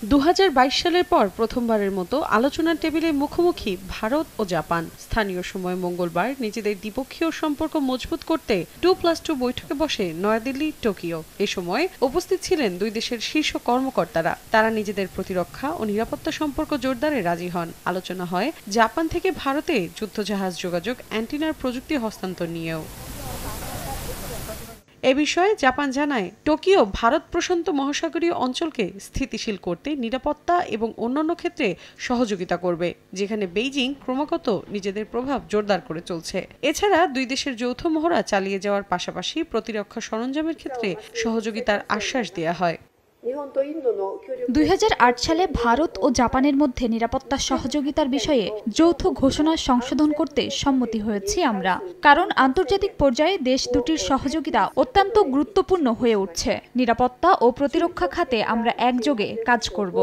2022 সালের পর প্রথমবারের মতো আলোচনার টেবিলে মুখোমুখি ভারত ও জাপান। স্থানীয় সময় মঙ্গলবার নিজেদের দ্বিপক্ষীয় সম্পর্ক মজবুত করতে 2+2 বৈঠকে বসে নয়াদিল্লি, টোকিও। এ সময় উপস্থিত ছিলেন দুই দেশের শীর্ষ কর্মকর্তারা। তারা নিজেদের প্রতিরক্ষা ও নিরাপত্তা সম্পর্ক জোরদারে রাজি হন। আলোচনা হয় জাপান থেকে ভারতে যুদ্ধজাহাজ যোগাযোগ অ্যান্টিনার প্রযুক্তি হস্তান্তর নিয়েও। এ বিষয়ে জাপান জানায়, টোকিও ভারত প্রশান্ত মহাসাগরীয় অঞ্চলকে স্থিতিশীল করতে নিরাপত্তা এবং অন্যান্য ক্ষেত্রে সহযোগিতা করবে, যেখানে বেইজিং ক্রমাগত নিজেদের প্রভাব জোরদার করে চলছে। এছাড়া দুই দেশের যৌথ মহড়া চালিয়ে যাওয়ার পাশাপাশি প্রতিরক্ষা সরঞ্জামের ক্ষেত্রে সহযোগিতার আশ্বাস দেওয়া হয়। 2008 সালে ভারত ও জাপানের মধ্যে নিরাপত্তা সহযোগিতার বিষয়ে যৌথ ঘোষণা সংশোধন করতে সম্মতি হয়েছি আমরা, কারণ আন্তর্জাতিক পর্যায়ে দেশ দুটির সহযোগিতা অত্যন্ত গুরুত্বপূর্ণ হয়ে উঠছে। নিরাপত্তা ও প্রতিরক্ষা খাতে আমরা একযোগে কাজ করব।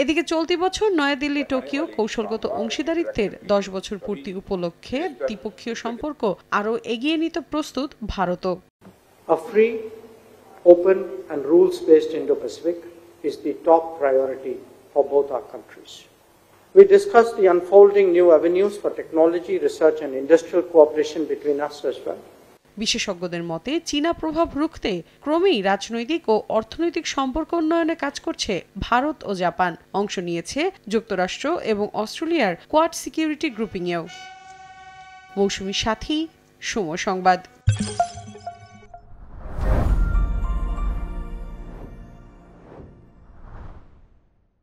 এদিকে চলতি বছর নয়াদিল্লি টোকিও কৌশলগত অংশীদারিত্বের 10 বছর পূর্তি উপলক্ষে দ্বিপক্ষীয় সম্পর্ক আরও এগিয়ে নিতে প্রস্তুত ভারতও। A free, open and rules-based Indo-Pacific is the top priority for both our countries. We discussed the unfolding new avenues for technology, research and industrial cooperation between us as well. বিশেষজ্ঞদের মতে চীনা প্রভাব রুখতে ক্রমেই রাজনৈতিক ও অর্থনৈতিক সম্পর্ক উন্নয়নে কাজ করছে ভারত ও জাপান। অংশ নিয়েছে যুক্তরাষ্ট্র এবং অস্ট্রেলিয়ার কোয়াড সিকিউরিটি গ্রুপিংয়েও। মৌসুমী সাথী, সময় সংবাদ।